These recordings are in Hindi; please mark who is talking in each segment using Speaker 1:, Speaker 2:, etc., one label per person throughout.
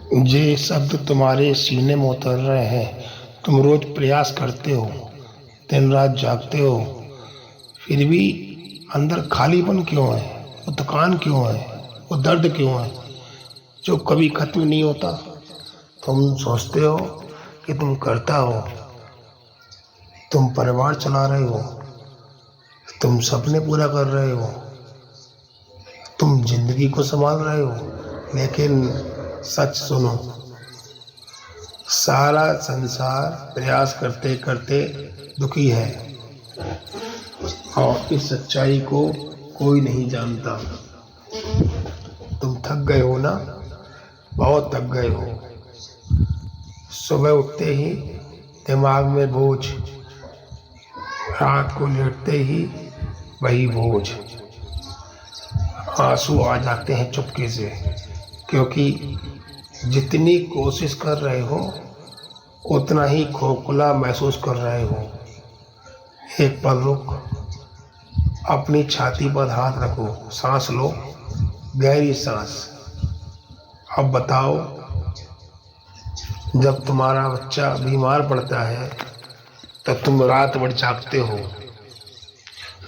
Speaker 1: ये शब्द तुम्हारे सीने में उतर रहे हैं। तुम रोज प्रयास करते हो, दिन रात जागते हो, फिर भी अंदर खालीपन क्यों है? वो थकान क्यों है? वो दर्द क्यों है जो कभी खत्म नहीं होता? तुम सोचते हो कि तुम करता हो, तुम परिवार चला रहे हो, तुम सपने पूरा कर रहे हो, तुम जिंदगी को संभाल रहे हो, लेकिन सच सुनो, सारा संसार प्रयास करते करते दुखी है और इस सच्चाई को कोई नहीं जानता। तुम थक गए हो ना, बहुत थक गए हो। सुबह उठते ही दिमाग में बोझ, रात को लेटते ही वही बोझ। आंसू आ जाते हैं चुपके से, क्योंकि जितनी कोशिश कर रहे हो उतना ही खोखला महसूस कर रहे हो। एक पल रुक, अपनी छाती पर हाथ रखो, सांस लो, गहरी सांस। अब बताओ, जब तुम्हारा बच्चा बीमार पड़ता है तब तुम रात भर जागते हो,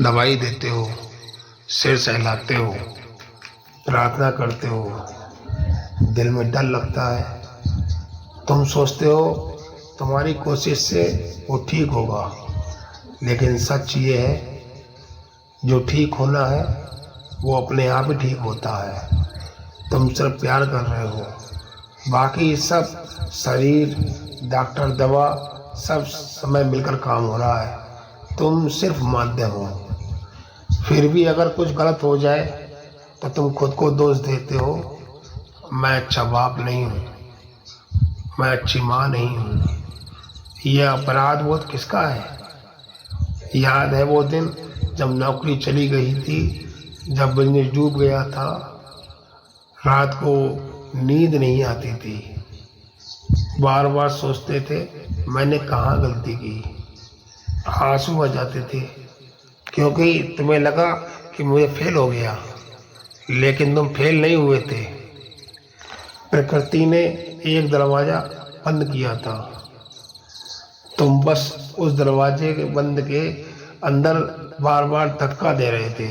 Speaker 1: दवाई देते हो, सिर सहलाते हो, प्रार्थना करते हो, दिल में डर लगता है। तुम सोचते हो तुम्हारी कोशिश से वो ठीक होगा, लेकिन सच ये है, जो ठीक होना है वो अपने आप ही ठीक होता है। तुम सिर्फ प्यार कर रहे हो, बाकी सब शरीर, डॉक्टर, दवा, सब समय मिलकर काम हो रहा है। तुम सिर्फ माध्यम हो। फिर भी अगर कुछ गलत हो जाए तो तुम खुद को दोष देते हो। मैं अच्छा बाप नहीं हूँ, मैं अच्छी माँ नहीं हूँ। यह अपराध बोध किसका है? याद है वो दिन जब नौकरी चली गई थी, जब बिजनेस डूब गया था, रात को नींद नहीं आती थी, बार बार सोचते थे मैंने कहाँ गलती की, आंसू आ जाते थे, क्योंकि तुम्हें लगा कि मुझे फेल हो गया, लेकिन तुम फेल नहीं हुए थे। प्रकृति ने एक दरवाजा बंद किया था, तुम बस उस दरवाजे के बंद के अंदर बार बार धक्का दे रहे थे।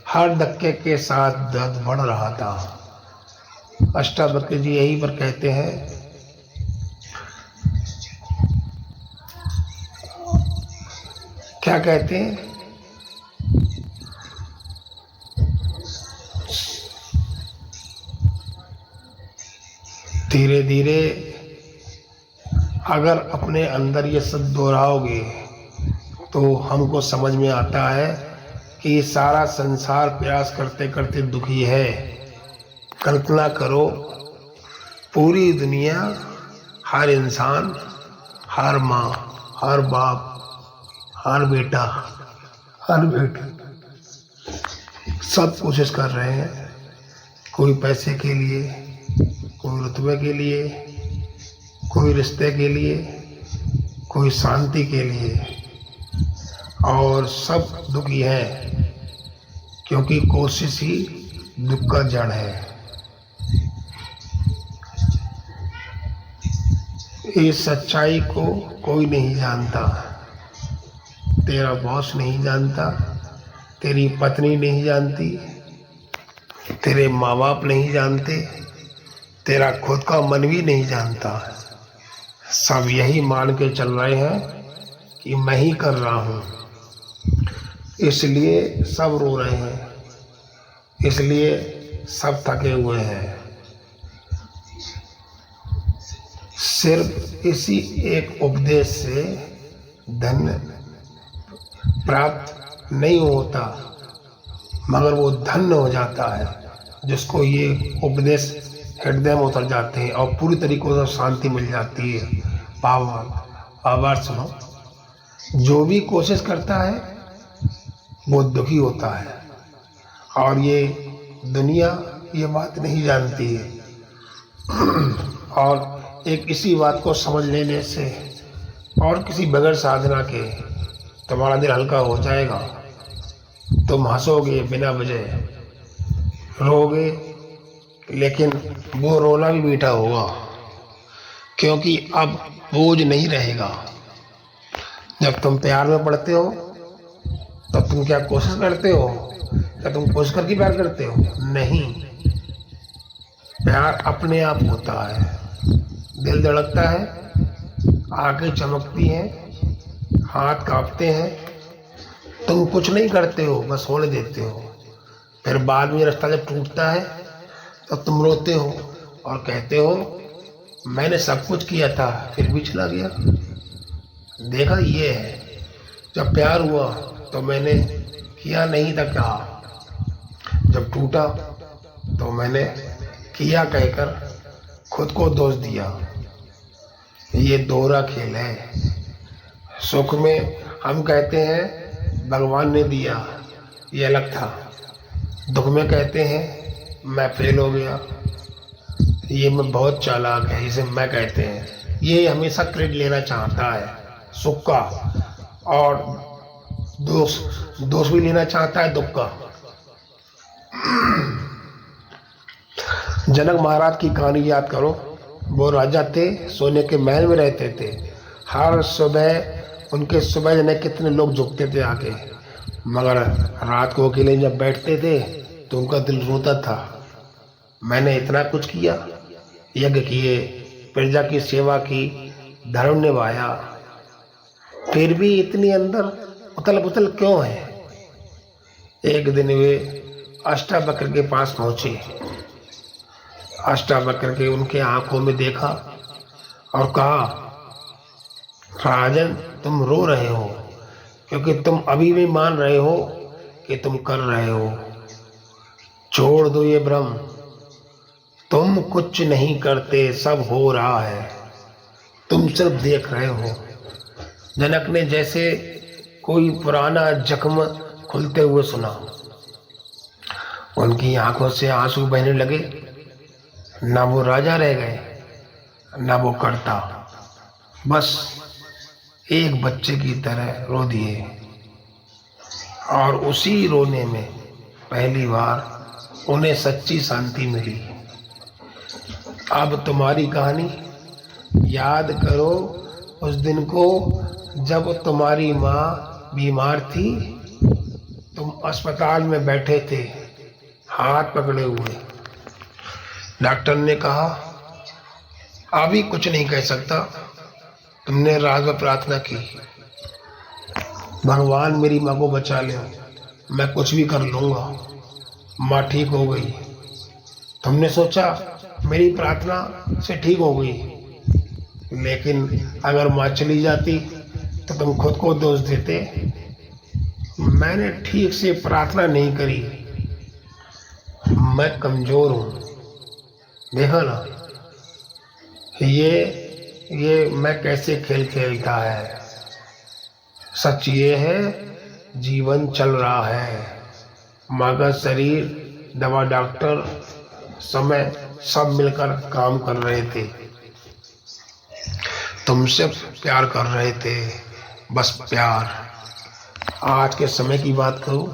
Speaker 1: हर धक्के के साथ दर्द बढ़ रहा था। अष्टावक्र जी यही पर कहते हैं, क्या कहते हैं? धीरे धीरे अगर अपने अंदर ये सब दोहराओगे तो हमको समझ में आता है कि ये सारा संसार प्रयास करते करते दुखी है। कल्पना करो, पूरी दुनिया, हर इंसान, हर माँ, हर बाप, हर बेटा, हर बेटी, सब कोशिश कर रहे हैं। कोई पैसे के लिए, कोई रुतबे के लिए, कोई रिश्ते के लिए, कोई शांति के लिए, और सब दुखी हैं, क्योंकि कोशिश ही दुख का जड़ है। इस सच्चाई को कोई नहीं जानता। तेरा बॉस नहीं जानता, तेरी पत्नी नहीं जानती, तेरे माँ बाप नहीं जानते, तेरा खुद का मन भी नहीं जानता। सब यही मान के चल रहे हैं कि मैं ही कर रहा हूँ, इसलिए सब रो रहे हैं, इसलिए सब थके हुए हैं। सिर्फ इसी एक उपदेश से धन प्राप्त नहीं होता, मगर वो धन्य हो जाता है जिसको ये उपदेश हृदय में उतर जाते हैं और पूरी तरीके से शांति मिल जाती है। आवाज सुनो, जो भी कोशिश करता है वो दुखी होता है, और ये दुनिया ये बात नहीं जानती है। और एक इसी बात को समझ लेने से और किसी बगैर साधना के तुम्हारा दिल हल्का हो जाएगा। तुम हंसोगे बिना वजह, रोगे, लेकिन वो रोना भी मीठा होगा। क्योंकि अब बोझ नहीं रहेगा। जब तुम प्यार में पड़ते हो तो तुम क्या कोशिश करते हो? क्या तुम कोशिश करके प्यार करते हो? नहीं, प्यार अपने आप होता है। दिल धड़कता है, आंखें चमकती हैं, हाथ कांपते हैं, तुम कुछ नहीं करते हो, बस होने देते हो। फिर बाद में रास्ता जब टूटता है तो तुम रोते हो और कहते हो मैंने सब कुछ किया था फिर भी चला गया। देखा, ये है, जब प्यार हुआ तो मैंने किया नहीं था क्या, जब टूटा तो मैंने किया कहकर खुद को दोष दिया। ये दोहरा खेल है। सुख में हम कहते हैं भगवान ने दिया, ये अलग था। दुख में कहते हैं मैं फेल हो गया, ये मैं बहुत चालाक है, इसे मैं कहते हैं। ये हमेशा क्रेडिट लेना चाहता है सुख का, और दोष भी लेना चाहता है दुख का। जनक महाराज की कहानी याद करो। वो राजा थे, सोने के महल में रहते थे। हर सुबह उनके सुबह जाने कितने लोग झुकते थे आके, मगर रात को अकेले जब बैठते थे तो उनका दिल रोता था। मैंने इतना कुछ किया, यज्ञ किए, प्रजा की सेवा की, धर्म निभाया, फिर भी इतनी अंदर उथल पुथल क्यों है? एक दिन वे अष्टावक्र के पास पहुंचे। अष्टावक्र के उनके आंखों में देखा और कहा, राजन तुम रो रहे हो क्योंकि तुम अभी भी मान रहे हो कि तुम कर रहे हो। छोड़ दो ये भ्रम, तुम कुछ नहीं करते, सब हो रहा है, तुम सिर्फ देख रहे हो। जनक ने जैसे कोई पुराना जख्म खुलते हुए सुना। उनकी आंखों से आंसू बहने लगे। ना वो राजा रह गए, ना वो करता, बस एक बच्चे की तरह रो दिए। और उसी रोने में पहली बार उन्हें सच्ची शांति मिली। अब तुम्हारी कहानी याद करो उस दिन को जब तुम्हारी माँ बीमार थी, तुम अस्पताल में बैठे थे हाथ पकड़े हुए। डॉक्टर ने कहा अभी कुछ नहीं कह सकता। तुमने रात में प्रार्थना की, भगवान मेरी माँ को बचा ले, मैं कुछ भी कर लूँगा। माँ ठीक हो गई। तुमने सोचा मेरी प्रार्थना से ठीक हो गई, लेकिन अगर माँ चली जाती तो तुम खुद को दोष देते। मैंने ठीक से प्रार्थना नहीं करी, मैं कमजोर हूँ। देखा ना, ये मैं कैसे खेल खेलता है। सच ये है जीवन चल रहा है, मगर शरीर, दवा, डॉक्टर, समय सब मिलकर काम कर रहे थे। तुमसे प्यार कर रहे थे, बस प्यार। आज के समय की बात करूं,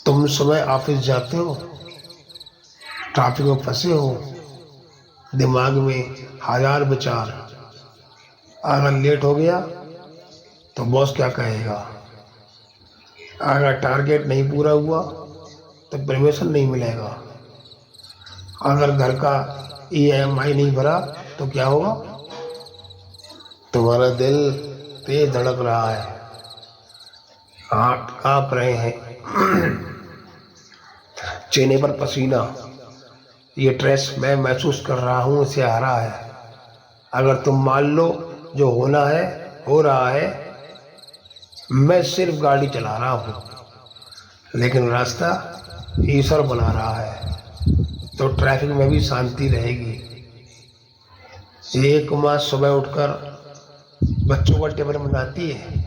Speaker 1: तुम सुबह ऑफिस जाते हो, ट्रैफिक में फंसे हो, दिमाग में हजार विचार। अगर लेट हो गया तो बॉस क्या कहेगा, अगर टारगेट नहीं पूरा हुआ तो प्रमोशन नहीं मिलेगा, अगर घर का EMI नहीं भरा तो क्या होगा। तुम्हारा दिल तेज धड़क रहा है, हाथ कांप रहे हैं, चेहरे पर पसीना। ये स्ट्रेस मैं महसूस कर रहा हूँ, इसे आ रहा है। अगर तुम मान लो जो होना है हो रहा है, मैं सिर्फ गाड़ी चला रहा हूँ, लेकिन रास्ता ईश्वर बना रहा है, तो ट्रैफिक में भी शांति रहेगी। एक माँ सुबह उठकर बच्चों का टिफिन बनाती है,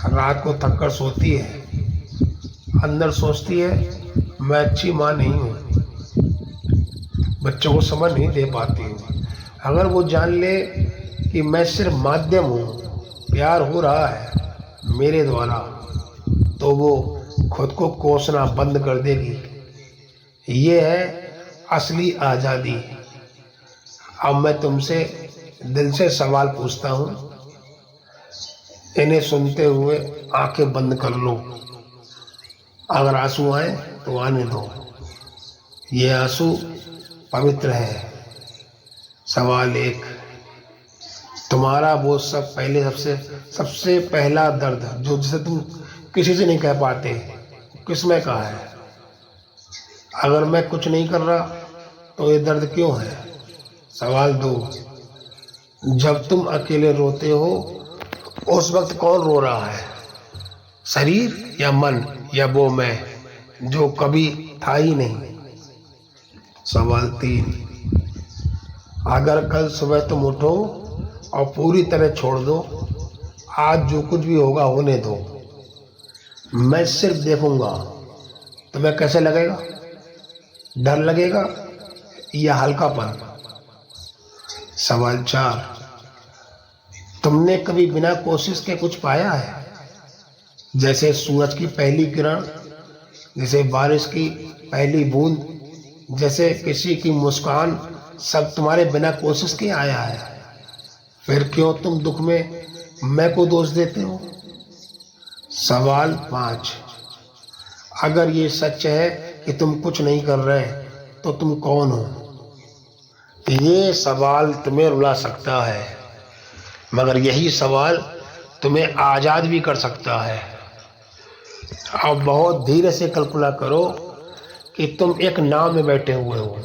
Speaker 1: रात को थक कर सोती है, अंदर सोचती है मैं अच्छी माँ नहीं हूँ, बच्चों को समझ नहीं दे पाती हूँ। अगर वो जान ले कि मैं सिर्फ माध्यम हूँ, प्यार हो रहा है मेरे द्वारा, तो वो खुद को कोसना बंद कर देगी। ये है असली आज़ादी। अब मैं तुमसे दिल से सवाल पूछता हूँ, इन्हें सुनते हुए आंखें बंद कर लो। अगर आंसू आए तो आने दो, ये आंसू पवित्र है। सवाल 1, तुम्हारा वो सब पहले सबसे पहला दर्द जो जिसे तुम किसी से नहीं कह पाते, किसमें का है? अगर मैं कुछ नहीं कर रहा तो ये दर्द क्यों है? सवाल 2, जब तुम अकेले रोते हो उस वक्त कौन रो रहा है? शरीर या मन या वो मैं जो कभी था ही नहीं? सवाल 3, अगर कल सुबह तुम उठो और पूरी तरह छोड़ दो, आज जो कुछ भी होगा होने दो, मैं सिर्फ देखूंगा, तुम्हें कैसे लगेगा? डर लगेगा या हल्कापन? सवाल 4, तुमने कभी बिना कोशिश के कुछ पाया है? जैसे सूरज की पहली किरण, जैसे बारिश की पहली बूंद, जैसे किसी की मुस्कान, सब तुम्हारे बिना कोशिश के आया है। फिर क्यों तुम दुख में मैं को दोष देते हो? सवाल 5, अगर ये सच है कि तुम कुछ नहीं कर रहे तो तुम कौन हो? ये सवाल तुम्हें रुला सकता है, मगर यही सवाल तुम्हें आज़ाद भी कर सकता है। अब बहुत धीरे से कल्पना करो कि तुम एक नाव में बैठे हुए हो,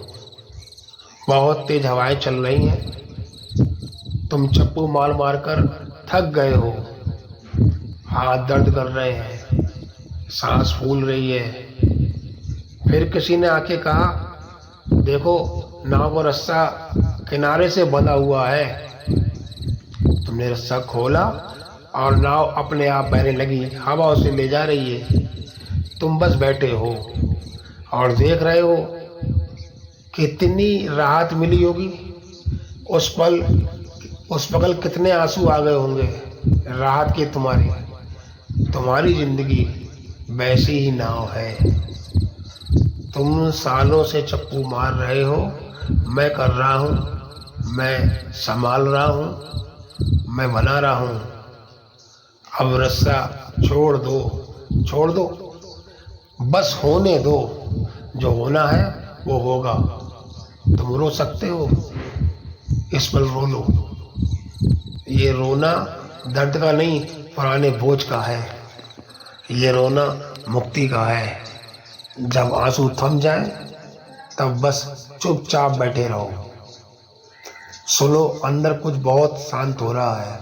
Speaker 1: बहुत तेज हवाएं चल रही हैं, तुम चप्पू मार मार कर थक गए हो, हाथ दर्द कर रहे हैं, सांस फूल रही है। फिर किसी ने आके कहा, देखो नाव का रस्सा किनारे से बंधा हुआ है। तुमने रस्सा खोला और नाव अपने आप बहने लगी, हवा उसे ले जा रही है। तुम बस बैठे हो और देख रहे हो। कितनी राहत मिली होगी उस पल कितने आंसू आ गए होंगे राहत के। तुम्हारी जिंदगी वैसी ही नाव है। तुम सालों से चप्पू मार रहे हो, मैं कर रहा हूँ, मैं संभाल रहा हूँ, मैं बना रहा हूँ। अब रस्सा छोड़ दो, बस होने दो। जो होना है वो होगा। तुम रो सकते हो, इस पल रो लो। ये रोना दर्द का नहीं, पुराने बोझ का है। ये रोना मुक्ति का है। जब आंसू थम जाए तब बस चुपचाप बैठे रहो। सुनो, अंदर कुछ बहुत शांत हो रहा है,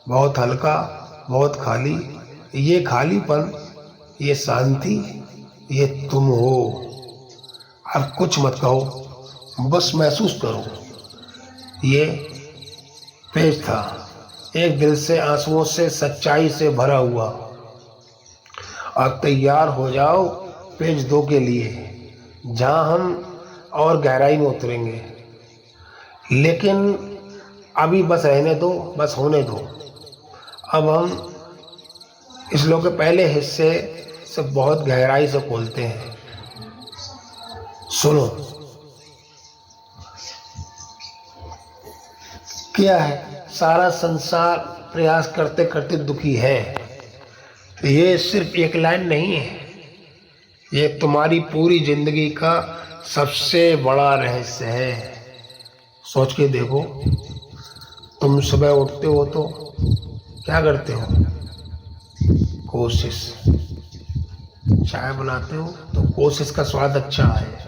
Speaker 1: बहुत हल्का, बहुत खाली। ये खालीपन, ये शांति, ये तुम हो। अब कुछ मत कहो, बस महसूस करो। ये पेज था, एक दिल से, आंसुओं से, सच्चाई से भरा हुआ। अब तैयार हो जाओ पेज 2 के लिए, जहां हम और गहराई में उतरेंगे। लेकिन अभी बस रहने दो, बस होने दो। अब हम इस श्लोक के पहले हिस्से से बहुत गहराई से खोलते हैं। सुनो, क्या है? सारा संसार प्रयास करते करते दुखी है। ये सिर्फ एक लाइन नहीं है, ये तुम्हारी पूरी जिंदगी का सबसे बड़ा रहस्य है। सोच के देखो, तुम सुबह उठते हो तो क्या करते हो? कोशिश। चाय बनाते हो तो कोशिश का स्वाद अच्छा है।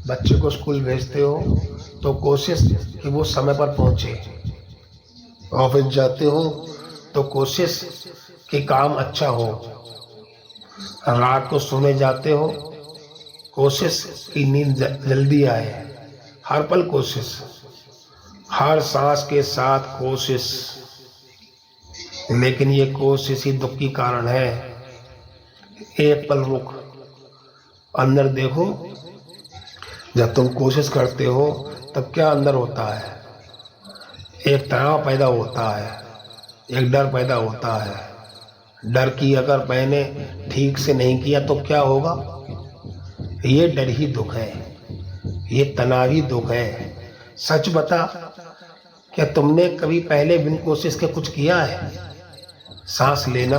Speaker 1: बच्चे को स्कूल भेजते हो तो कोशिश कि वो समय पर पहुंचे। ऑफिस जाते हो तो कोशिश कि काम अच्छा हो। रात को सोने जाते हो, कोशिश की नींद जल्दी आए। हर पल कोशिश, हर सांस के साथ कोशिश। लेकिन ये कोशिश ही दुख की कारण है। एक पल रुक, अंदर देखो। जब तुम कोशिश करते हो तब क्या अंदर होता है? एक तनाव पैदा होता है, एक डर पैदा होता है। डर की अगर मैंने ठीक से नहीं किया तो क्या होगा? ये डर ही दुख है, ये तनाव ही दुख है। सच बता, क्या तुमने कभी पहले बिन कोशिश के कुछ किया है? सांस लेना,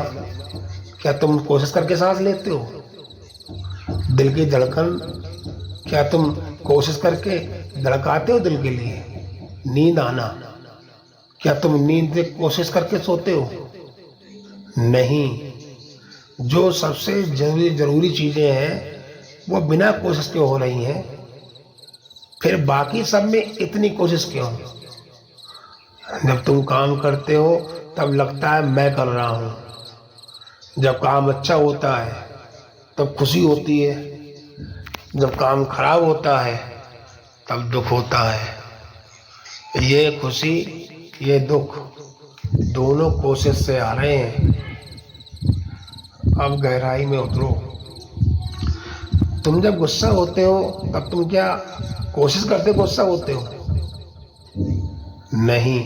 Speaker 1: क्या तुम कोशिश करके सांस लेते हो? दिल की धड़कन, क्या तुम कोशिश करके धड़काते हो दिल के लिए? नींद आना, क्या तुम नींद से कोशिश करके सोते हो? नहीं। जो सबसे जरूरी चीजें हैं वो बिना कोशिश के हो रही हैं, फिर बाकी सब में इतनी कोशिश क्यों? जब तुम काम करते हो तब लगता है मैं कर रहा हूं। जब काम अच्छा होता है तब खुशी होती है, जब काम खराब होता है तब दुख होता है। ये खुशी ये दुख दोनों कोशिश से आ रहे हैं। अब गहराई में उतरो। तुम जब गुस्सा होते हो तब तुम क्या कोशिश करते गुस्सा होते हो? नहीं,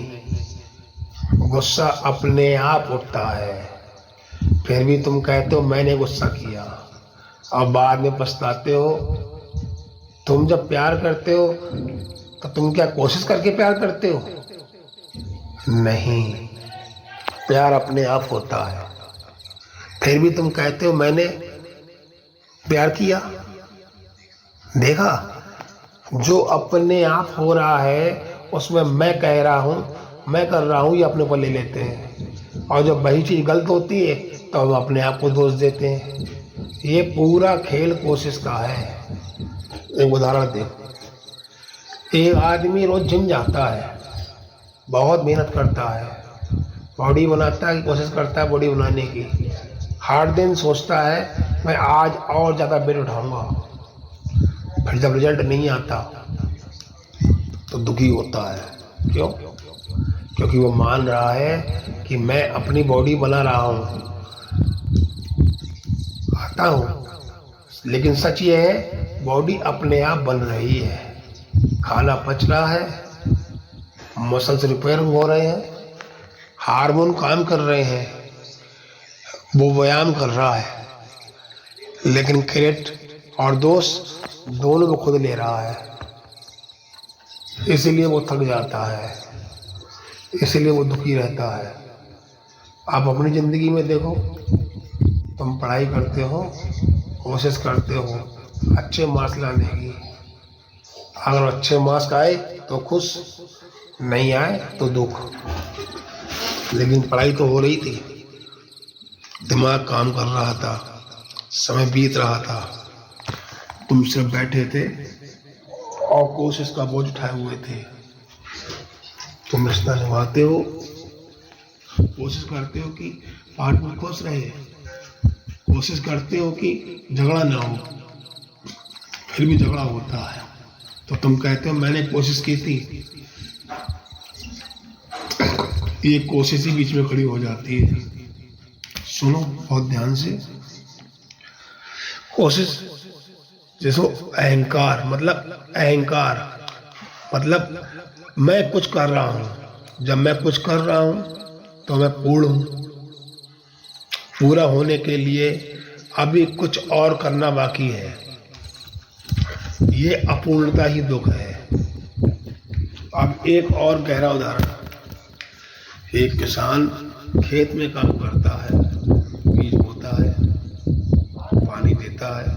Speaker 1: गुस्सा अपने आप उठता है। फिर भी तुम कहते हो मैंने गुस्सा किया, और बाद में पछताते हो। तुम जब प्यार करते हो तो तुम क्या कोशिश करके प्यार करते हो? नहीं, प्यार अपने आप होता है। फिर भी तुम कहते हो मैंने प्यार किया। देखा, जो अपने आप हो रहा है उसमें मैं कह रहा हूं, मैं कर रहा हूं, ये अपने पर ले लेते हैं। और जब वही चीज गलत होती है तो हम अपने आप को दोष देते हैं। ये पूरा खेल कोशिश का है। एक उदाहरण देखो, एक आदमी रोज जिम जाता है, बहुत मेहनत करता है, बॉडी बनाता है, कोशिश करता है बॉडी बनाने की। हर दिन सोचता है मैं आज और ज़्यादा वेट उठाऊंगा। फिर जब रिजल्ट नहीं आता तो दुखी होता है। क्यों? क्योंकि वो मान रहा है कि मैं अपनी बॉडी बना रहा हूँ, आता हूँ, लेकिन सच ये है बॉडी अपने आप बन रही है। खाना पच रहा है, मसल्स रिपेयरिंग हो रहे हैं, हार्मोन काम कर रहे हैं, वो व्यायाम कर रहा है, लेकिन क्रेडिट और दोष दोनों को खुद ले रहा है। इसीलिए वो थक जाता है, इसीलिए वो दुखी रहता है। आप अपनी ज़िंदगी में देखो, तुम पढ़ाई करते हो, कोशिश करते हो अच्छे मार्क्स लाने की। अगर अच्छे मार्क्स आए तो खुश, नहीं आए तो दुख। लेकिन पढ़ाई तो हो रही थी, दिमाग काम कर रहा था, समय बीत रहा था, तुम सिर्फ बैठे थे और कोशिश का बोझ उठाए हुए थे। तुम रिश्ता निभाते हो, कोशिश करते हो कि पार्टनर खुश रहे, कोशिश करते हो कि झगड़ा ना हो, फिर भी झगड़ा होता है तो तुम कहते हो मैंने कोशिश की थी। ये कोशिश ही बीच में खड़ी हो जाती है। सुनो बहुत ध्यान से। कोशिश जैसे अहंकार, मतलब मैं कुछ कर रहा हूं। जब मैं कुछ कर रहा हूं तो मैं पूर्ण हूं। पूरा होने के लिए अभी कुछ और करना बाकी है। ये अपूर्णता ही दुख है। अब एक और गहरा उदाहरण। एक किसान खेत में काम करता है, बीज बोता है, पानी देता है,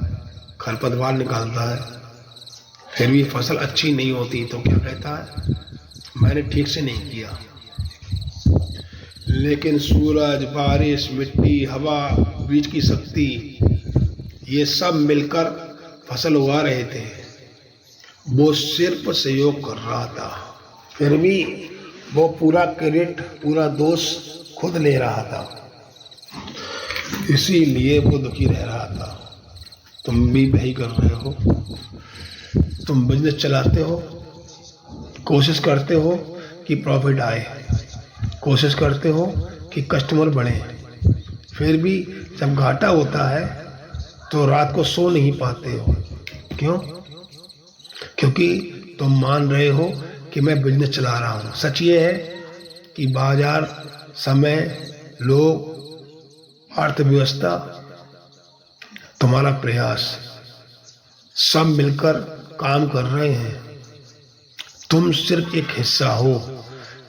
Speaker 1: खरपतवार निकालता है, फिर भी फसल अच्छी नहीं होती तो क्या कहता है, मैंने ठीक से नहीं किया। लेकिन सूरज, बारिश, मिट्टी, हवा, बीज की शक्ति, ये सब मिलकर फसल उगा रहे थे। वो सिर्फ सहयोग कर रहा था, फिर भी वो पूरा क्रेडिट, पूरा दोष खुद ले रहा था। इसीलिए वो दुखी रह रहा था। तुम भी वही कर रहे हो। तुम बिजनेस चलाते हो, कोशिश करते हो कि प्रॉफिट आए, कोशिश करते हो कि कस्टमर बढ़े, फिर भी जब घाटा होता है तो रात को सो नहीं पाते हो। क्यों? क्योंकि तुम मान रहे हो कि मैं बिजनेस चला रहा हूँ। सच ये है कि बाजार, समय, लोग, अर्थव्यवस्था, तुम्हारा प्रयास सब मिलकर काम कर रहे हैं। तुम सिर्फ एक हिस्सा हो।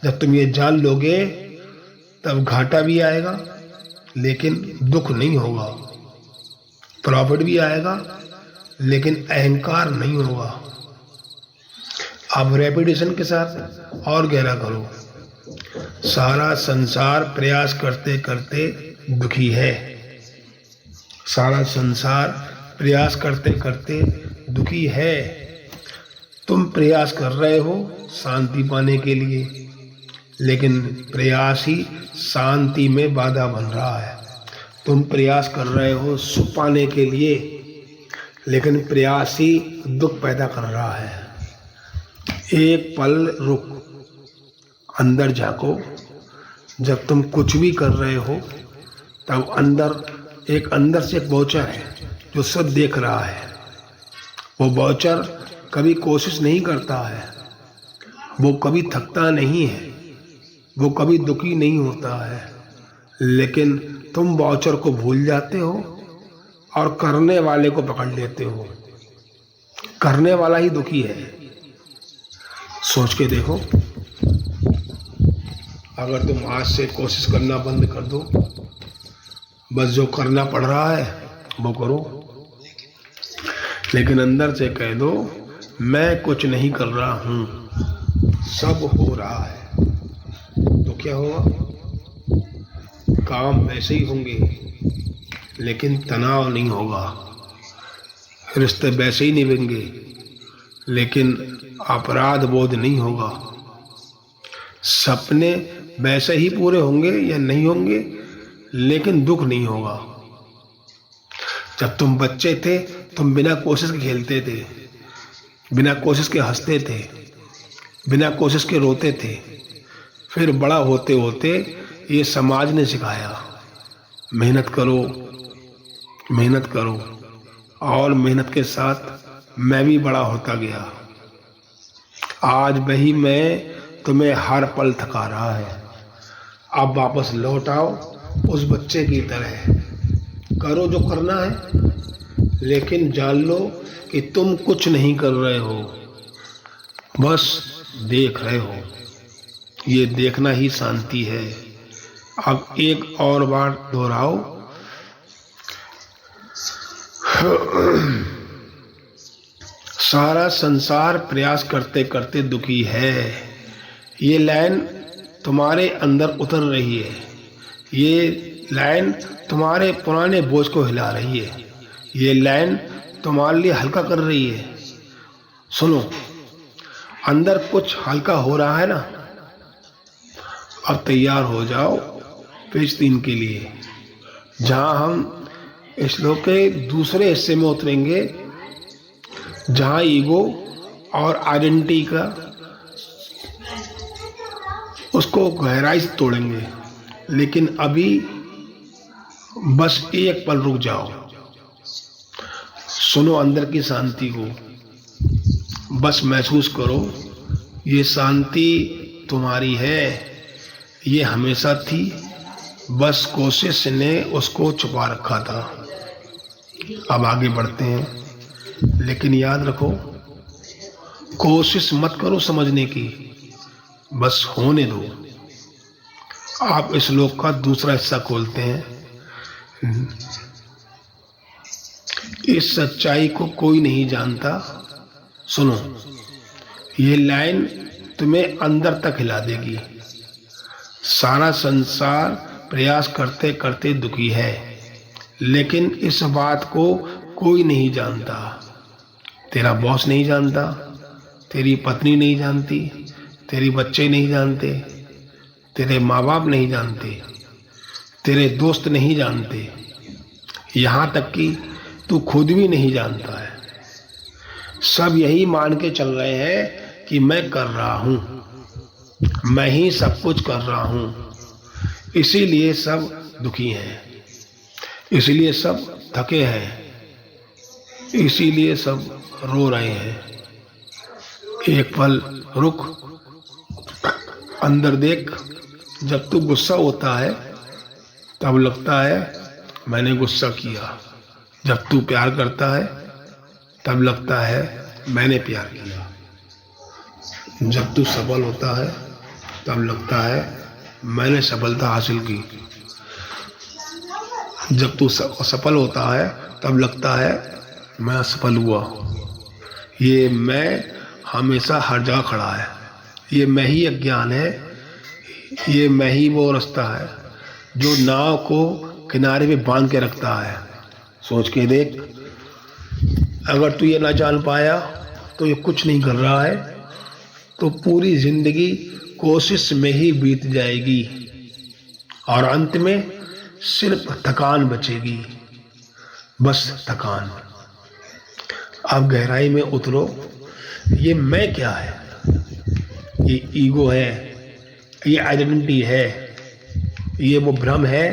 Speaker 1: जब तुम ये जान लोगे तब घाटा भी आएगा लेकिन दुख नहीं होगा, प्रॉफिट भी आएगा लेकिन अहंकार नहीं होगा। अब रेपिटेशन के साथ और गहरा करो। सारा संसार प्रयास करते करते दुखी है। सारा संसार प्रयास करते करते दुखी है। तुम प्रयास कर रहे हो शांति पाने के लिए, लेकिन प्रयास ही शांति में बाधा बन रहा है। तुम प्रयास कर रहे हो सुख पाने के लिए, लेकिन प्रयास ही दुख पैदा कर रहा है। एक पल रुक, अंदर झांको। जब तुम कुछ भी कर रहे हो तब अंदर से एक वाचर है जो सब देख रहा है। वो वाचर कभी कोशिश नहीं करता है, वो कभी थकता नहीं है, वो कभी दुखी नहीं होता है, लेकिन तुम वाचर को भूल जाते हो और करने वाले को पकड़ लेते हो। करने वाला ही दुखी है। सोच के देखो, अगर तुम आज से कोशिश करना बंद कर दो, बस जो करना पड़ रहा है वो करो, लेकिन अंदर से कह दो मैं कुछ नहीं कर रहा हूँ, सब हो रहा है, तो क्या होगा? काम वैसे ही होंगे लेकिन तनाव नहीं होगा। रिश्ते वैसे ही निभेंगे लेकिन अपराध बोध नहीं होगा। सपने वैसे ही पूरे होंगे या नहीं होंगे लेकिन दुख नहीं होगा। जब तुम बच्चे थे तुम बिना कोशिश के खेलते थे, बिना कोशिश के हंसते थे, बिना कोशिश के रोते थे। फिर बड़ा होते होते ये समाज ने सिखाया मेहनत करो, मेहनत करो, और मेहनत के साथ मैं भी बड़ा होता गया। आज वही मैं तुम्हें हर पल थका रहा है। अब वापस लौट आओ उस बच्चे की तरह, करो जो करना है, लेकिन जान लो कि तुम कुछ नहीं कर रहे हो, बस देख रहे हो। ये देखना ही शांति है। अब एक और बार दोहराओ, सारा संसार प्रयास करते करते दुखी है। ये लाइन तुम्हारे अंदर उतर रही है। ये लाइन तुम्हारे पुराने बोझ को हिला रही है। ये लाइन तुम्हारे लिए हल्का कर रही है। सुनो, अंदर कुछ हल्का हो रहा है ना? अब तैयार हो जाओ पेज 3 के लिए, जहां हम इस श्लोक के दूसरे हिस्से में उतरेंगे, जहां ईगो और आइडेंटिटी का उसको गहराई से तोड़ेंगे। लेकिन अभी बस एक पल रुक जाओ, सुनो अंदर की शांति को, बस महसूस करो। ये शांति तुम्हारी है, ये हमेशा थी, बस कोशिश ने उसको छुपा रखा था। अब आगे बढ़ते हैं, लेकिन याद रखो कोशिश मत करो समझने की, बस होने दो। आप इस श्लोक का दूसरा हिस्सा खोलते हैं। इस सच्चाई को कोई नहीं जानता। सुनो, ये लाइन तुम्हें अंदर तक हिला देगी। सारा संसार प्रयास करते करते दुखी है, लेकिन इस बात को कोई नहीं जानता। तेरा बॉस नहीं जानता, तेरी पत्नी नहीं जानती, तेरे बच्चे नहीं जानते, तेरे माँ बाप नहीं जानते, तेरे दोस्त नहीं जानते, यहाँ तक कि तू खुद भी नहीं जानता है। सब यही मान के चल रहे हैं कि मैं कर रहा हूँ, मैं ही सब कुछ कर रहा हूँ। इसीलिए सब दुखी हैं, इसीलिए सब थके हैं, इसीलिए सब रो रहे हैं। एक पल रुक, अंदर देख। जब तू गुस्सा होता है तब लगता है मैंने गुस्सा किया। जब तू प्यार करता है तब लगता है मैंने प्यार किया। जब तू सफल होता है तब लगता है मैंने सफलता हासिल की। जब तू सफल होता है तब लगता है मैं असफल हुआ। ये मैं हमेशा हर जगह खड़ा है। ये मैं ही अज्ञान है। ये मैं ही वो रास्ता है जो नाव को किनारे पे बांध के रखता है। सोच के देख, अगर तू ये ना जान पाया तो ये कुछ नहीं कर रहा है तो पूरी जिंदगी कोशिश में ही बीत जाएगी और अंत में सिर्फ थकान बचेगी, बस थकान। अब गहराई में उतरो। ये मैं क्या है? ये ईगो है, ये आइडेंटिटी है, ये वो भ्रम है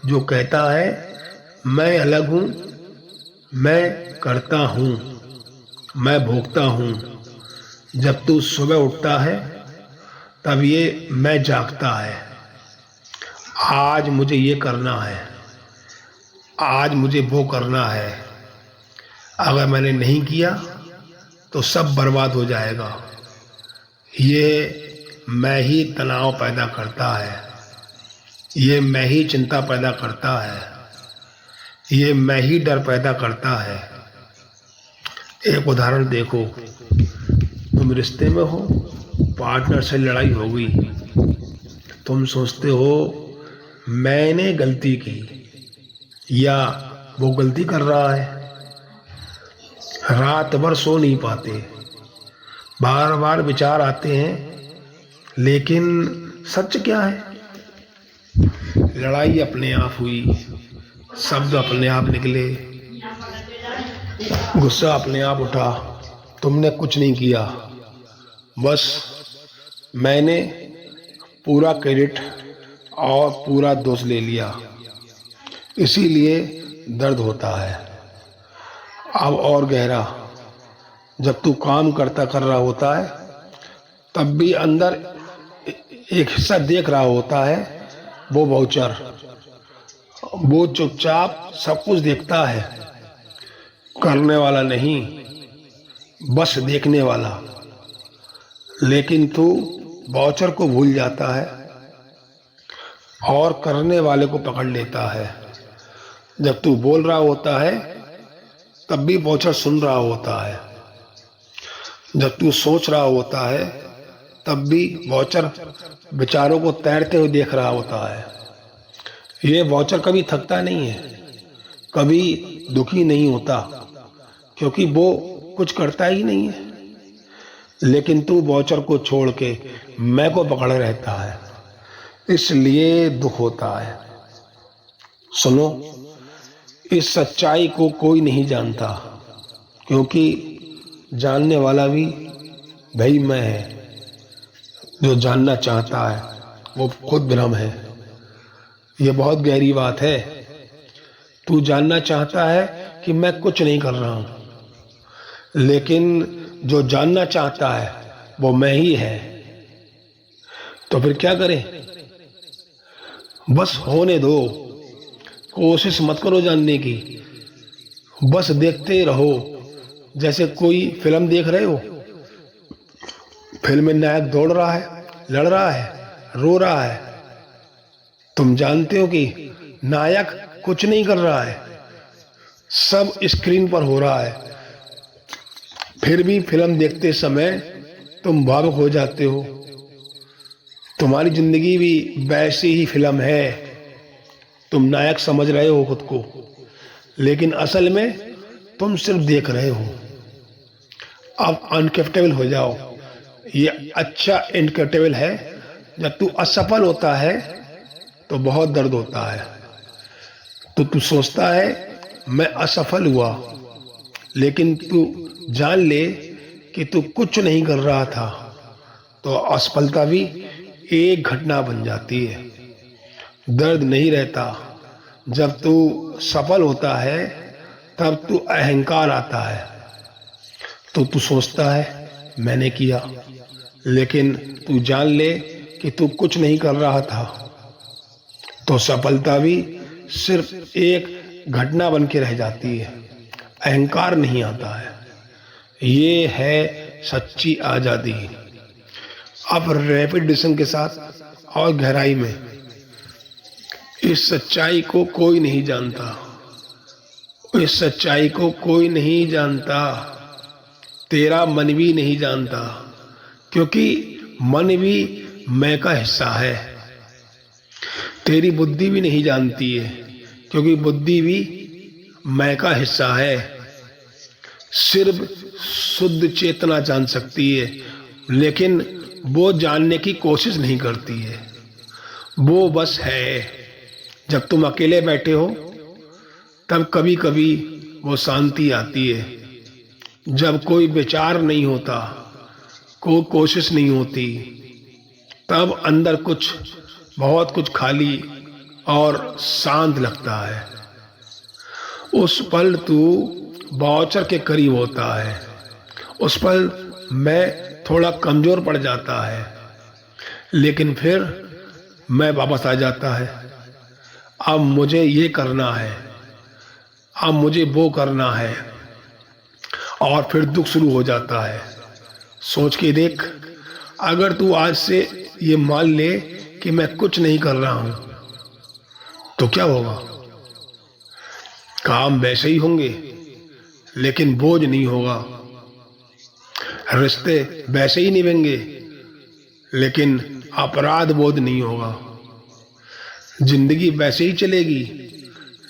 Speaker 1: जो कहता है मैं अलग हूँ, मैं करता हूँ, मैं भोगता हूँ। जब तू सुबह उठता है तब ये मैं जागता है। आज मुझे ये करना है, आज मुझे वो करना है। अगर मैंने नहीं किया तो सब बर्बाद हो जाएगा। ये मैं ही तनाव पैदा करता है, ये मैं ही चिंता पैदा करता है, ये मैं ही डर पैदा करता है। एक उदाहरण देखो, तुम रिश्ते में हो, पार्टनर से लड़ाई हो गई, तुम सोचते हो मैंने गलती की या वो गलती कर रहा है। रात भर सो नहीं पाते, बार बार विचार आते हैं, लेकिन सच क्या है? लड़ाई अपने आप हुई, शब्द अपने आप निकले, गुस्सा अपने आप उठा, तुमने कुछ नहीं किया। बस मैंने पूरा क्रेडिट और पूरा दोष ले लिया, इसीलिए दर्द होता है। अब और गहरा, जब तू काम कर रहा होता है तब भी अंदर एक हिस्सा देख रहा होता है, वो वाउचर, वो चुपचाप सब कुछ देखता है, करने वाला नहीं, बस देखने वाला। लेकिन तू वाउचर को भूल जाता है और करने वाले को पकड़ लेता है। जब तू बोल रहा होता है तब भी वाउचर सुन रहा होता है। जब तू सोच रहा होता है तब भी वाउचर विचारों को तैरते हुए देख रहा होता है। ये वाउचर कभी थकता नहीं है, कभी दुखी नहीं होता, क्योंकि वो कुछ करता ही नहीं है। लेकिन तू वाउचर को छोड़ के मैं को पकड़े रहता है, इसलिए दुख होता है। सुनो, इस सच्चाई को कोई नहीं जानता, क्योंकि जानने वाला भी भाई मैं है। जो जानना चाहता है वो खुद भ्रम है। ये बहुत गहरी बात है। तू जानना चाहता है कि मैं कुछ नहीं कर रहा हूं, लेकिन जो जानना चाहता है वो मैं ही है। तो फिर क्या करें? बस होने दो, कोशिश मत करो जानने की, बस देखते रहो। जैसे कोई फिल्म देख रहे हो, फिल्म में नायक दौड़ रहा है, लड़ रहा है, रो रहा है। तुम जानते हो कि नायक कुछ नहीं कर रहा है, सब स्क्रीन पर हो रहा है। फिर भी फिल्म देखते समय तुम भावुक हो जाते हो। तुम्हारी जिंदगी भी वैसी ही फिल्म है। तुम नायक समझ रहे हो खुद को, लेकिन असल में तुम सिर्फ देख रहे हो। अब अनकंफर्टेबल हो जाओ। ये अच्छा इनकंफर्टेबल है। जब तू असफल होता है तो बहुत दर्द होता है। तो तू सोचता है मैं असफल हुआ, लेकिन तू जान ले कि तू कुछ नहीं कर रहा था, तो असफलता भी एक घटना बन जाती है। दर्द नहीं रहता। जब तू सफल होता है तब तू अहंकार आता है। तो तू सोचता है मैंने किया, लेकिन तू जान ले कि तू कुछ नहीं कर रहा था, तो सफलता भी सिर्फ एक घटना बन के रह जाती है। अहंकार नहीं आता है। ये है सच्ची आजादी। अब रैपिड डिसीजन के साथ और गहराई में, इस सच्चाई को कोई नहीं जानता, इस सच्चाई को कोई नहीं जानता, तेरा मन भी नहीं जानता, क्योंकि मन भी मैं का हिस्सा है। तेरी बुद्धि भी नहीं जानती है, क्योंकि बुद्धि भी मैं का हिस्सा है। सिर्फ शुद्ध चेतना जान सकती है, लेकिन वो जानने की कोशिश नहीं करती है, वो बस है। जब तुम अकेले बैठे हो तब कभी कभी वो शांति आती है। जब कोई विचार नहीं होता, कोई कोशिश नहीं होती, तब अंदर बहुत कुछ खाली और शांत लगता है। उस पल तू बाउचर के करीब होता है, उस पल मैं थोड़ा कमजोर पड़ जाता है, लेकिन फिर मैं वापस आ जाता है। अब मुझे ये करना है, अब मुझे वो करना है, और फिर दुख शुरू हो जाता है। सोच के देख, अगर तू आज से ये मान ले कि मैं कुछ नहीं कर रहा हूं, तो क्या होगा? काम वैसे ही होंगे, लेकिन बोझ नहीं होगा। रिश्ते वैसे ही निभेंगे, लेकिन अपराध बोध नहीं होगा। जिंदगी वैसे ही चलेगी,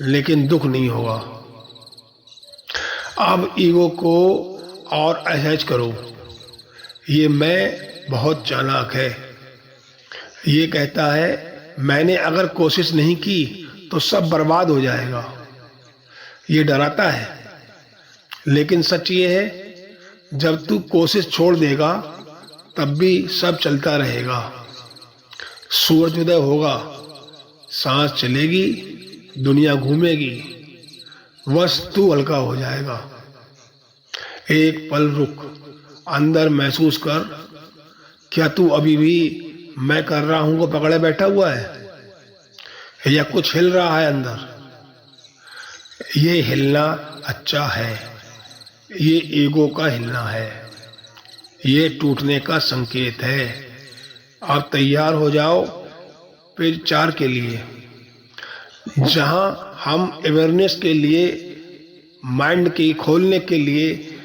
Speaker 1: लेकिन दुख नहीं होगा। अब ईगो को और अहज करो। ये मैं बहुत चालाक है, ये कहता है मैंने अगर कोशिश नहीं की तो सब बर्बाद हो जाएगा। ये डराता है, लेकिन सच ये है जब तू कोशिश छोड़ देगा तब भी सब चलता रहेगा। सूरज उदय होगा, सांस चलेगी, दुनिया घूमेगी, बस तू हल्का हो जाएगा। एक पल रुक, अंदर महसूस कर, क्या तू अभी भी मैं कर रहा हूं को पकड़े बैठा हुआ है, या कुछ हिल रहा है अंदर? ये हिलना अच्छा है, ये ईगो का हिलना है, ये टूटने का संकेत है। आप तैयार हो जाओ पेज 4 के लिए, जहां हम अवेयरनेस के लिए, माइंड की खोलने के लिए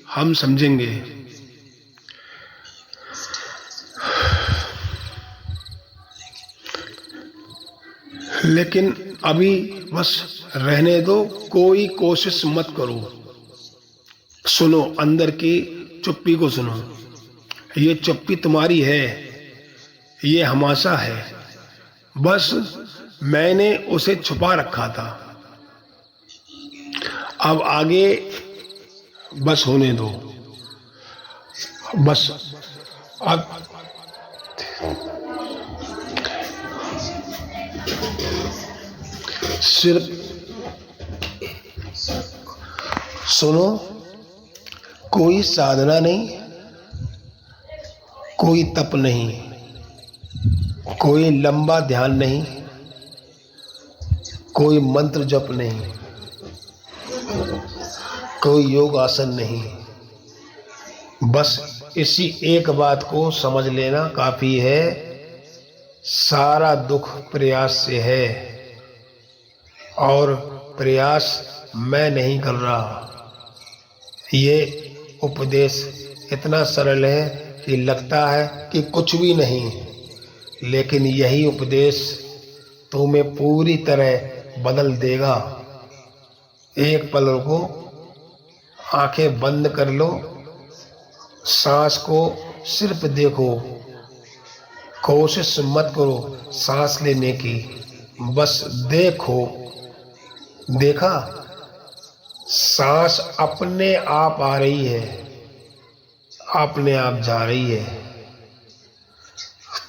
Speaker 1: हम समझेंगे। लेकिन अभी बस रहने दो, कोई कोशिश मत करो। सुनो, अंदर की चुप्पी को सुनो। ये चुप्पी तुम्हारी है, ये हमाशा है, बस मैंने उसे छुपा रखा था। अब आगे बस होने दो, बस अब सिर्फ सुनो। कोई साधना नहीं, कोई तप नहीं, कोई लंबा ध्यान नहीं, कोई मंत्र जप नहीं, कोई योग आसन नहीं। बस इसी एक बात को समझ लेना काफी है। सारा दुख प्रयास से है, और प्रयास मैं नहीं कर रहा। ये उपदेश इतना सरल है कि लगता है कि कुछ भी नहीं, लेकिन यही उपदेश तुम्हें पूरी तरह बदल देगा। एक पल रुको, आंखें बंद कर लो, सांस को सिर्फ देखो, कोशिश मत करो सांस लेने की, बस देखो। देखा, सांस अपने आप आ रही है, अपने आप जा रही है,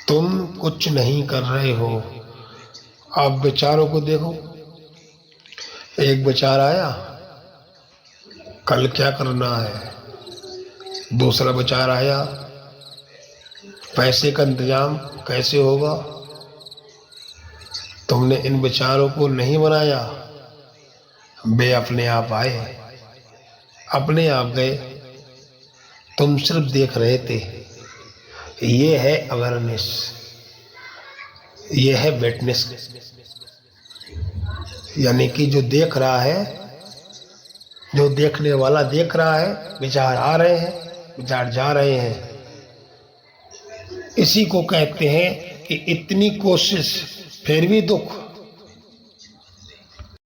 Speaker 1: तुम कुछ नहीं कर रहे हो। आप विचारों को देखो। एक विचार आया, कल क्या करना है। दूसरा विचार आया, पैसे का इंतजाम कैसे होगा। तुमने इन विचारों को नहीं बनाया, वे अपने आप आए, अपने आप गए। तुम सिर्फ देख रहे थे। ये है अवेयरनेस, ये है विटनेस। यानी कि जो देख रहा है, जो देखने वाला देख रहा है, विचार आ रहे हैं, विचार जा रहे हैं, इसी को कहते हैं कि इतनी कोशिश फिर भी दुख।